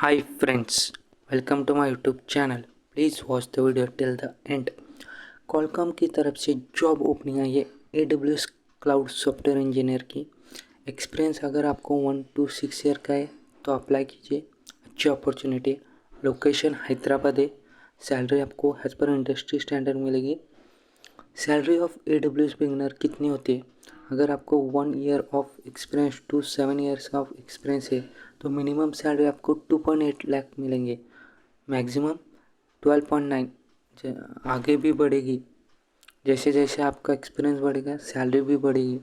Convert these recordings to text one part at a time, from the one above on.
Hi friends, welcome to my YouTube channel. Please watch the video till the end. Qualcomm की तरफ से job opening आई है AWS cloud software engineer की। Experience अगर आपको 1 to 6 year का है तो अप्लाई कीजिए। अच्छी अपॉर्चुनिटी। लोकेशन हैदराबाद है। सैलरी आपको एज पर इंडस्ट्री स्टैंडर्ड मिलेगी। सैलरी ऑफ AWS बिगनर कितनी होती है? अगर आपको 1 year of experience to 7 years of experience है तो मिनिमम सैलरी आपको 2.8 लाख मिलेंगे, मैक्सिमम 12.9। आगे भी बढ़ेगी, जैसे जैसे आपका एक्सपीरियंस बढ़ेगा सैलरी भी बढ़ेगी।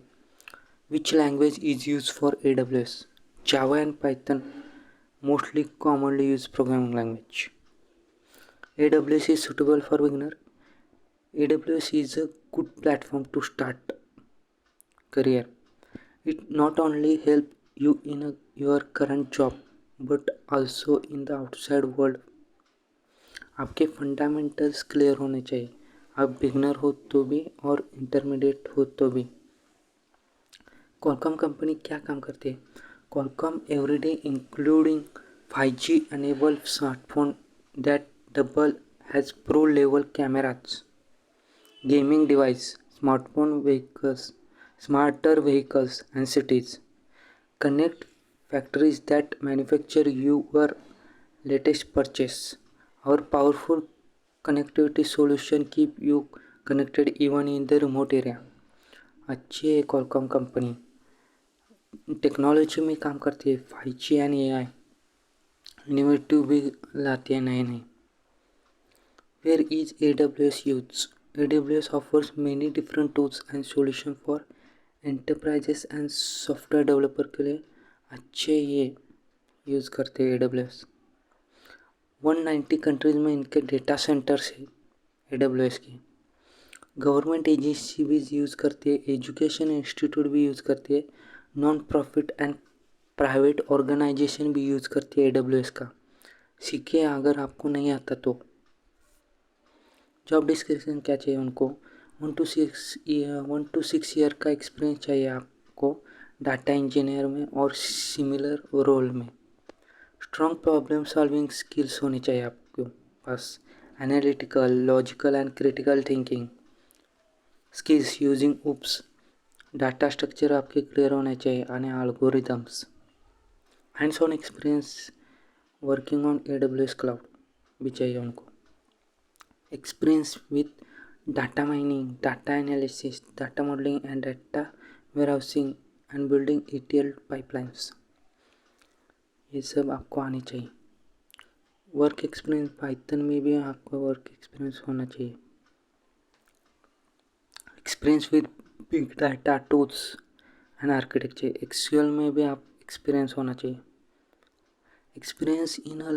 Which language is use for AWS? Java and Python mostly commonly use programming language. AWS is suitable for beginner. AWS is a good platform to start career. It not only help you in your current job but also in the outside world. आपके fundamentals clear होने चाहिए, आप beginner हो तो भी और intermediate हो तो भी। कॉलकॉम कंपनी क्या काम करती है? Qualcomm everyday including 5G enabled smartphone that double has pro level cameras, gaming device, smartphone vehicles, smarter vehicles and cities, connect factories that manufacture your latest purchase. Our powerful connectivity solution keep you connected even in the remote area. अच्छी है Qualcomm company, technology में काम करती है, 5G and AI innovative भी लाती है नए नए। Where is AWS used? AWS offers many different tools and solution for enterprises and software developer के लिए अच्छे ये यूज़ करते हैं AWS। 190 कंट्रीज़ में इनके डेटा सेंटर्स है AWS की। गवर्नमेंट एजेंसी भी यूज़ करती है, एजुकेशन इंस्टीट्यूट भी यूज़ करती है, non profit and private organisation भी यूज़ करती है AWS का। सीखिए अगर आपको नहीं आता तो। जॉब डिस्क्रिप्शन क्या चाहिए उनको? 1 to 6 ईयर का एक्सपीरियंस चाहिए आपको डाटा इंजीनियर में और सिमिलर रोल में। स्ट्रॉन्ग प्रॉब्लम सॉल्विंग स्किल्स होनी चाहिए आपके पास, analytical, logical and critical thinking skills using OOPs, data structure आपके क्लियर होने चाहिए and algorithms. Hands on experience working on AWS cloud भी चाहिए उनको। Experience with data mining, data analysis, data modelling and data warehousing and building ETL pipelines, ये सब आपको आनी चाहिए। वर्क एक्सपीरियंस पाइथन में भी आपको वर्क एक्सपीरियंस होना चाहिए। Experience with big data tools and architecture, SQL में भी आप एक्सपीरियंस होना चाहिए। Experience in a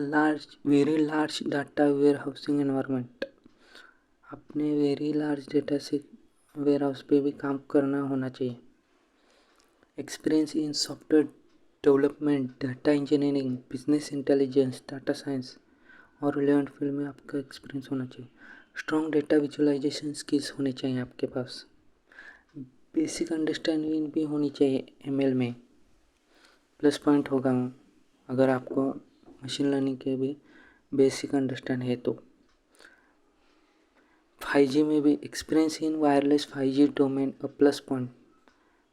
very large data warehousing environment, अपने वेरी लार्ज डेटा से वेयर हाउस पे भी काम करना होना चाहिए। Experience in software development, data engineering, business intelligence, data science और रिलेवेंट फील्ड में आपका एक्सपीरियंस होना चाहिए। स्ट्रॉन्ग डेटा विजुअलाइजेशन स्किल्स होनी चाहिए आपके पास। बेसिक अंडरस्टैंडिंग भी होनी चाहिए ML में, प्लस पॉइंट होगा अगर आपको मशीन लर्निंग के भी बेसिक अंडरस्टैंड है तो। 5G में भी experience in wireless 5G domain a plus point,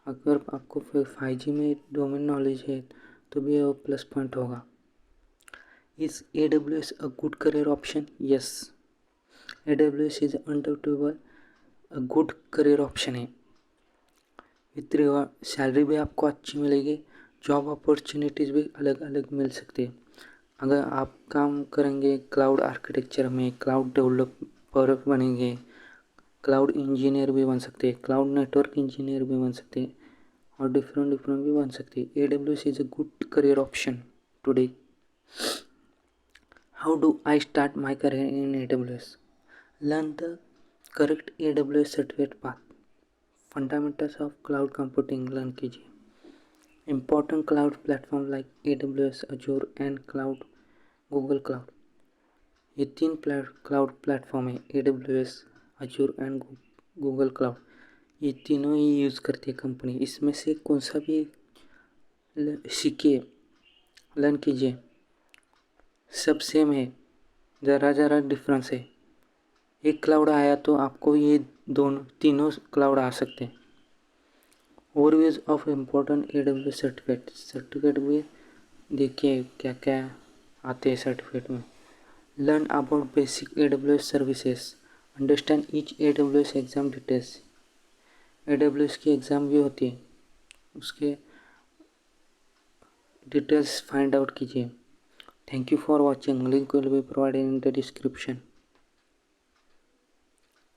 अगर आपको 5G में डोमेन नॉलेज है तो भी वो प्लस पॉइंट होगा। Is AWS a good career option? Yes, AWS is undoubtable a good career option है। विथ रिवार्ड सैलरी भी आपको अच्छी मिलेगी, जॉब अपॉर्चुनिटीज़ भी अलग अलग मिल सकती है। अगर आप काम करेंगे क्लाउड आर्किटेक्चर में, क्लाउड डेवलपर बनेंगे, क्लाउड इंजीनियर भी बन सकते हैं, क्लाउड नेटवर्क इंजीनियर भी बन सकते हैं और डिफरेंट भी बन सकती है। AWS is a good career option today. How do I start my career in AWS? Learn the correct AWS certificate path, fundamentals of cloud computing learn कीजिए। Important cloud platform like AWS, Azure and cloud, Google cloud, ये 3 cloud platform है AWS, Azure and Google cloud. ये तीनों ही use करती है company, इसमें से कौन सा भी सीखिए, लर्न कीजिए। सब सेम है, ज़रा ज़रा डिफरेंस है। एक क्लाउड आया तो आपको ये दोनों तीनों क्लाउड आ सकते हैं। Overviews of important AWS certificate भी देखिए क्या क्या आते हैं सर्टिफिकेट में। Learn about basic AWS services, understand each AWS exam details. AWS की एग्ज़ाम भी होती है, उसके डिटेल्स फाइंड आउट कीजिए। Thank you for watching, link will be provided in the description.